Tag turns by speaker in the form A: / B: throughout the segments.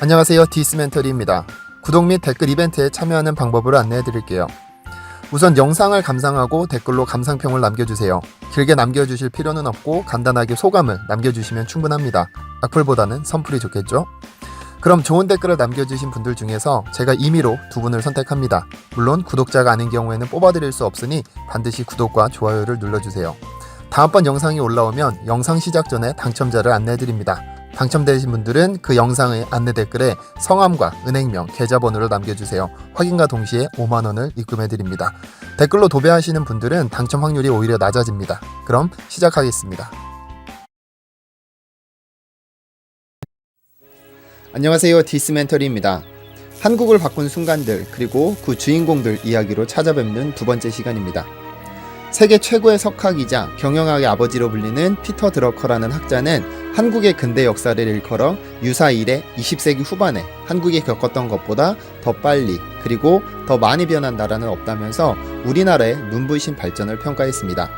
A: 안녕하세요, 디스멘터리입니다. 구독 및 댓글 이벤트에 참여하는 방법을 안내해 드릴게요. 우선 영상을 감상하고 댓글로 감상평을 남겨주세요. 길게 남겨주실 필요는 없고 간단하게 소감을 남겨주시면 충분합니다. 악플보다는 선플이 좋겠죠? 그럼 좋은 댓글을 남겨주신 분들 중에서 제가 임의로 2분을 선택합니다. 물론 구독자가 아닌 경우에는 뽑아드릴 수 없으니 반드시 구독과 좋아요를 눌러주세요. 다음번 영상이 올라오면 영상 시작 전에 당첨자를 안내해드립니다. 당첨되신 분들은 그 영상의 안내 댓글에 성함과 은행명, 계좌번호를 남겨주세요. 확인과 동시에 5만원을 입금해드립니다. 댓글로 도배하시는 분들은 당첨 확률이 오히려 낮아집니다. 그럼 시작하겠습니다. 안녕하세요, 디스멘터리입니다. 한국을 바꾼 순간들 그리고 그 주인공들 이야기로 찾아뵙는 두 번째 시간입니다. 세계 최고의 석학이자 경영학의 아버지로 불리는 피터 드러커라는 학자는 한국의 근대 역사를 일컬어 유사 이래 20세기 후반에 한국이 겪었던 것보다 더 빨리 그리고 더 많이 변한 나라는 없다면서 우리나라의 눈부신 발전을 평가했습니다.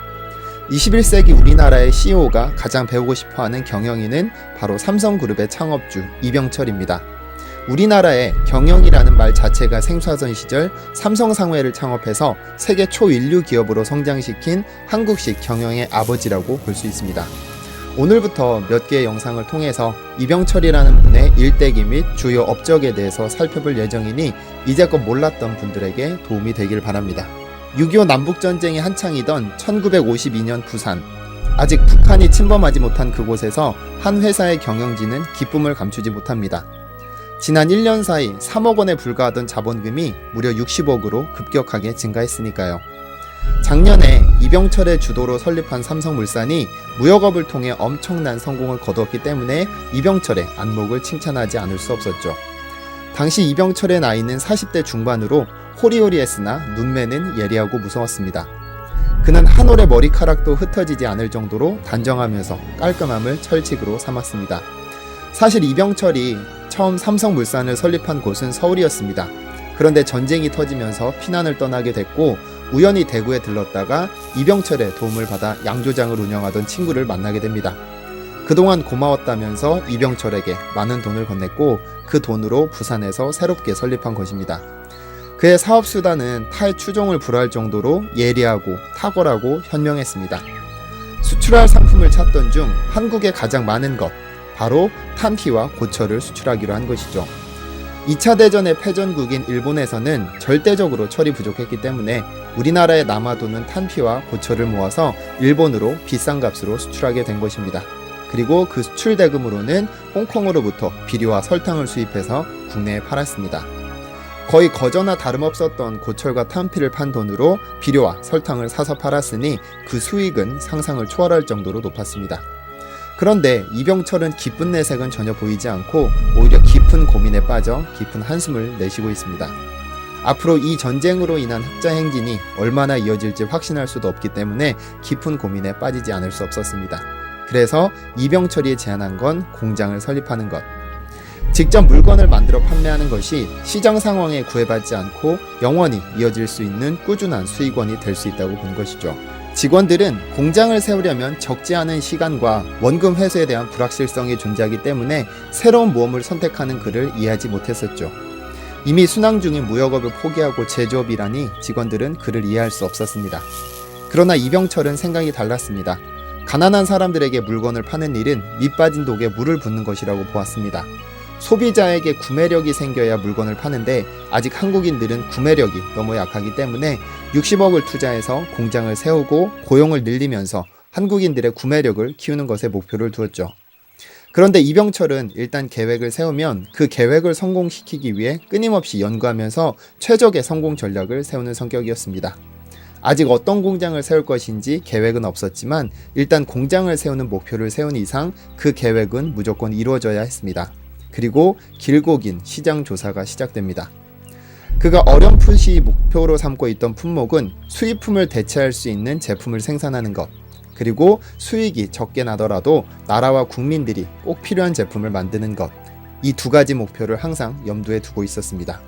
A: 21세기 우리나라의 CEO가 가장 배우고 싶어하는 경영인은 바로 삼성그룹의 창업주 이병철입니다. 우리나라에 경영이라는 말 자체가 생소하던 시절 삼성상회를 창업해서 세계 초인류 기업으로 성장시킨 한국식 경영의 아버지라고 볼 수 있습니다. 오늘부터 몇 개의 영상을 통해서 이병철이라는 분의 일대기 및 주요 업적에 대해서 살펴볼 예정이니 이제껏 몰랐던 분들에게 도움이 되길 바랍니다. 6.25 남북전쟁이 한창이던 1952년 부산, 아직 북한이 침범하지 못한 그곳에서 한 회사의 경영진은 기쁨을 감추지 못합니다. 지난 1년 사이 3억 원에 불과하던 자본금이 무려 60억으로 급격하게 증가했으니까요. 작년에 이병철의 주도로 설립한 삼성물산이 무역업을 통해 엄청난 성공을 거두었기 때문에 이병철의 안목을 칭찬하지 않을 수 없었죠. 당시 이병철의 나이는 40대 중반으로 호리호리했으나 눈매는 예리하고 무서웠습니다. 그는 한 올의 머리카락도 흩어지지 않을 정도로 단정하면서 깔끔함을 철칙으로 삼았습니다. 사실 이병철이 처음 삼성물산을 설립한 곳은 서울이었습니다. 그런데 전쟁이 터지면서 피난을 떠나게 됐고 우연히 대구에 들렀다가 이병철의 도움을 받아 양조장을 운영하던 친구를 만나게 됩니다. 그동안 고마웠다면서 이병철에게 많은 돈을 건넸고 그 돈으로 부산에서 새롭게 설립한 것입니다. 그의 사업수단은 타의 추종을 불허할 정도로 예리하고 탁월하고 현명했습니다. 수출할 상품을 찾던 중 한국에 가장 많은 것, 바로 탄피와 고철을 수출하기로 한 것이죠. 2차 대전의 패전국인 일본에서는 절대적으로 철이 부족했기 때문에 우리나라에 남아도는 탄피와 고철을 모아서 일본으로 비싼 값으로 수출하게 된 것입니다. 그리고 그 수출 대금으로는 홍콩으로부터 비료와 설탕을 수입해서 국내에 팔았습니다. 거의 거저나 다름없었던 고철과 탄피를 판 돈으로 비료와 설탕을 사서 팔았으니 그 수익은 상상을 초월할 정도로 높았습니다. 그런데 이병철은 기쁜 내색은 전혀 보이지 않고 오히려 깊은 고민에 빠져 깊은 한숨을 내쉬고 있습니다. 앞으로 이 전쟁으로 인한 흑자 행진이 얼마나 이어질지 확신할 수도 없기 때문에 깊은 고민에 빠지지 않을 수 없었습니다. 그래서 이병철이 제안한 건 공장을 설립하는 것. 직접 물건을 만들어 판매하는 것이 시장 상황에 구애받지 않고 영원히 이어질 수 있는 꾸준한 수익원이 될 수 있다고 본 것이죠. 직원들은 공장을 세우려면 적지 않은 시간과 원금 회수에 대한 불확실성이 존재하기 때문에 새로운 모험을 선택하는 그를 이해하지 못했었죠. 이미 순항 중인 무역업을 포기하고 제조업이라니 직원들은 그를 이해할 수 없었습니다. 그러나 이병철은 생각이 달랐습니다. 가난한 사람들에게 물건을 파는 일은 밑 빠진 독에 물을 붓는 것이라고 보았습니다. 소비자에게 구매력이 생겨야 물건을 파는데 아직 한국인들은 구매력이 너무 약하기 때문에 60억을 투자해서 공장을 세우고 고용을 늘리면서 한국인들의 구매력을 키우는 것에 목표를 두었죠. 그런데 이병철은 일단 계획을 세우면 그 계획을 성공시키기 위해 끊임없이 연구하면서 최적의 성공 전략을 세우는 성격이었습니다. 아직 어떤 공장을 세울 것인지 계획은 없었지만 일단 공장을 세우는 목표를 세운 이상 그 계획은 무조건 이루어져야 했습니다. 그리고 길고 긴 시장 조사가 시작됩니다. 그가 어렴풋이 목표로 삼고 있던 품목은 수입품을 대체할 수 있는 제품을 생산하는 것, 그리고 수익이 적게 나더라도 나라와 국민들이 꼭 필요한 제품을 만드는 것, 이 두 가지 목표를 항상 염두에 두고 있었습니다.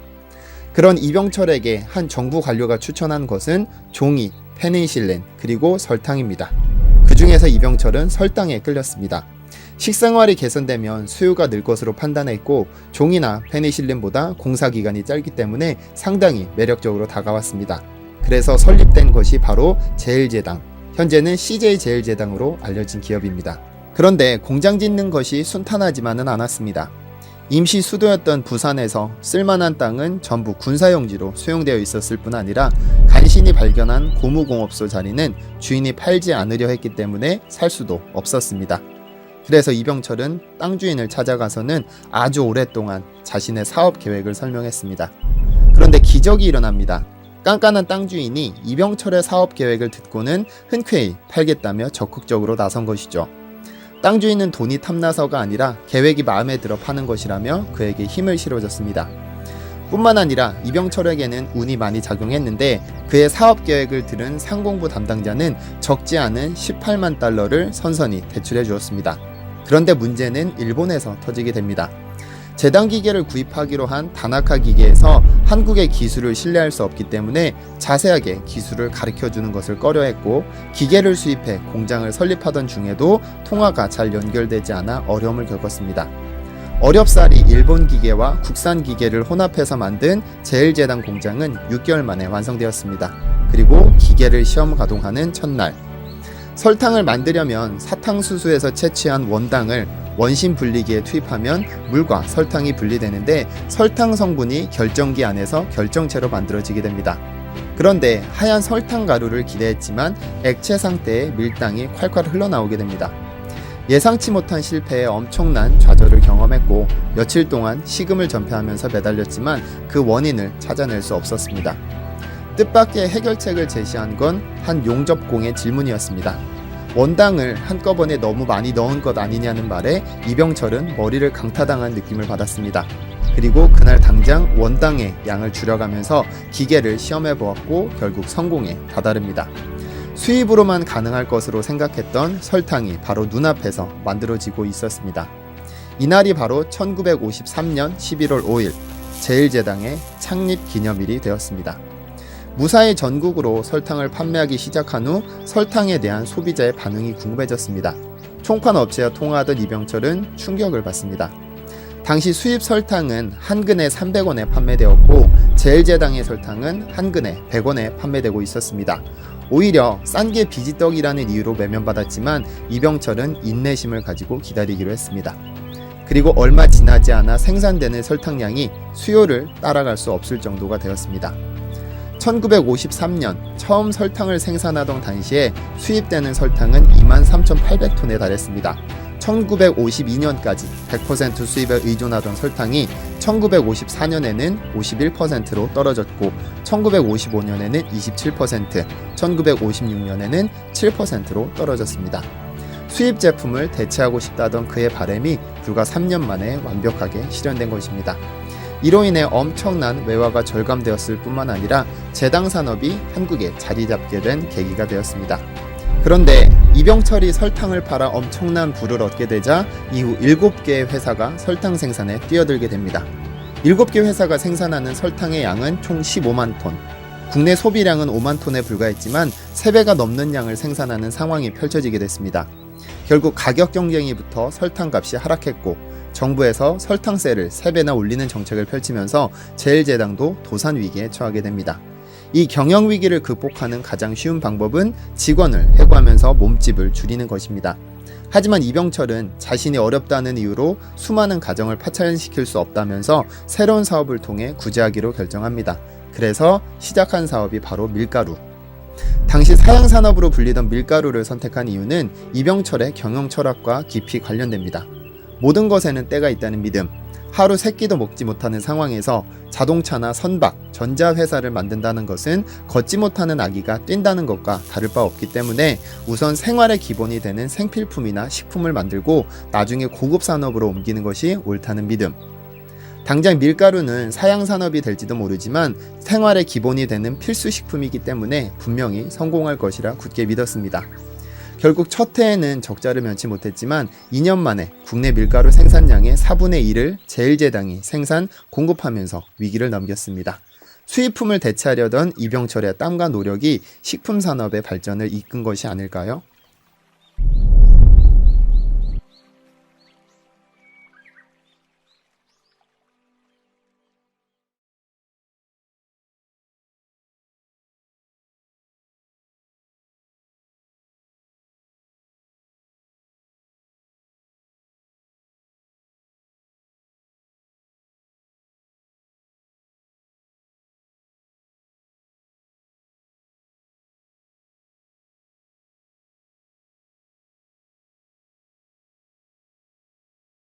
A: 그런 이병철에게 한 정부 관료가 추천한 것은 종이, 페니실린, 그리고 설탕입니다. 그 중에서 이병철은 설탕에 끌렸습니다. 식생활이 개선되면 수요가 늘 것으로 판단했고 종이나 페니실린보다 공사기간이 짧기 때문에 상당히 매력적으로 다가왔습니다. 그래서 설립된 것이 바로 제일제당, 현재는 CJ제일제당으로 알려진 기업입니다. 그런데 공장 짓는 것이 순탄하지만은 않았습니다. 임시 수도였던 부산에서 쓸만한 땅은 전부 군사용지로 수용되어 있었을 뿐 아니라 간신히 발견한 고무공업소 자리는 주인이 팔지 않으려 했기 때문에 살 수도 없었습니다. 그래서 이병철은 땅 주인을 찾아가서는 아주 오랫동안 자신의 사업 계획을 설명했습니다. 그런데 기적이 일어납니다. 깐깐한 땅 주인이 이병철의 사업 계획을 듣고는 흔쾌히 팔겠다며 적극적으로 나선 것이죠. 땅 주인은 돈이 탐나서가 아니라 계획이 마음에 들어 파는 것이라며 그에게 힘을 실어줬습니다. 뿐만 아니라 이병철에게는 운이 많이 작용했는데 그의 사업 계획을 들은 상공부 담당자는 적지 않은 18만 달러를 선선히 대출해 주었습니다. 그런데 문제는 일본에서 터지게 됩니다. 제당 기계를 구입하기로 한 다나카 기계에서 한국의 기술을 신뢰할 수 없기 때문에 자세하게 기술을 가르쳐주는 것을 꺼려했고 기계를 수입해 공장을 설립하던 중에도 통화가 잘 연결되지 않아 어려움을 겪었습니다. 어렵사리 일본 기계와 국산 기계를 혼합해서 만든 제일제당 공장은 6개월 만에 완성되었습니다. 그리고 기계를 시험 가동하는 첫날, 설탕을 만들려면 사탕수수에서 채취한 원당을 원심 분리기에 투입하면 물과 설탕이 분리되는데 설탕 성분이 결정기 안에서 결정체로 만들어지게 됩니다. 그런데 하얀 설탕 가루를 기대했지만 액체 상태의 밀당이 콸콸 흘러나오게 됩니다. 예상치 못한 실패에 엄청난 좌절을 경험했고 며칠 동안 식음을 전폐하면서 매달렸지만 그 원인을 찾아낼 수 없었습니다. 뜻밖의 해결책을 제시한 건 한 용접공의 질문이었습니다. 원당을 한꺼번에 너무 많이 넣은 것 아니냐는 말에 이병철은 머리를 강타당한 느낌을 받았습니다. 그리고 그날 당장 원당의 양을 줄여가면서 기계를 시험해 보았고 결국 성공에 다다릅니다. 수입으로만 가능할 것으로 생각했던 설탕이 바로 눈앞에서 만들어지고 있었습니다. 이날이 바로 1953년 11월 5일 제일제당의 창립 기념일이 되었습니다. 무사히 전국으로 설탕을 판매하기 시작한 후 설탕에 대한 소비자의 반응이 궁금해졌습니다. 총판 업체와 통화하던 이병철은 충격을 받습니다. 당시 수입 설탕은 한 근에 300원에 판매되었고 제일제당의 설탕은 한 근에 100원에 판매되고 있었습니다. 오히려 싼 게 비지떡이라는 이유로 매면받았지만 이병철은 인내심을 가지고 기다리기로 했습니다. 그리고 얼마 지나지 않아 생산되는 설탕량이 수요를 따라갈 수 없을 정도가 되었습니다. 1953년 처음 설탕을 생산하던 당시에 수입되는 설탕은 23,800톤에 달했습니다. 1952년까지 100% 수입에 의존하던 설탕이 1954년에는 51%로 떨어졌고 1955년에는 27%, 1956년에는 7%로 떨어졌습니다. 수입 제품을 대체하고 싶다던 그의 바람이 불과 3년 만에 완벽하게 실현된 것입니다. 이로 인해 엄청난 외화가 절감되었을 뿐만 아니라 제당 산업이 한국에 자리 잡게 된 계기가 되었습니다. 그런데 이병철이 설탕을 팔아 엄청난 부를 얻게 되자 이후 7개의 회사가 설탕 생산에 뛰어들게 됩니다. 7개 회사가 생산하는 설탕의 양은 총 15만 톤. 국내 소비량은 5만 톤에 불과했지만 3배가 넘는 양을 생산하는 상황이 펼쳐지게 됐습니다. 결국 가격 경쟁이 붙어 설탕값이 하락했고 정부에서 설탕세를 3배나 올리는 정책을 펼치면서 제일제당도 도산 위기에 처하게 됩니다. 이 경영 위기를 극복하는 가장 쉬운 방법은 직원을 해고하면서 몸집을 줄이는 것입니다. 하지만 이병철은 자신이 어렵다는 이유로 수많은 가정을 파산시킬 수 없다면서 새로운 사업을 통해 구제하기로 결정합니다. 그래서 시작한 사업이 바로 밀가루. 당시 사양산업으로 불리던 밀가루를 선택한 이유는 이병철의 경영 철학과 깊이 관련됩니다. 모든 것에는 때가 있다는 믿음. 하루 3끼도 먹지 못하는 상황에서 자동차나 선박, 전자회사를 만든다는 것은 걷지 못하는 아기가 뛴다는 것과 다를 바 없기 때문에 우선 생활의 기본이 되는 생필품이나 식품을 만들고 나중에 고급 산업으로 옮기는 것이 옳다는 믿음. 당장 밀가루는 사양산업이 될지도 모르지만 생활의 기본이 되는 필수 식품이기 때문에 분명히 성공할 것이라 굳게 믿었습니다. 결국 첫 해에는 적자를 면치 못했지만 2년 만에 국내 밀가루 생산량의 4분의 1을 제일제당이 생산, 공급하면서 위기를 넘겼습니다. 수입품을 대체하려던 이병철의 땀과 노력이 식품산업의 발전을 이끈 것이 아닐까요?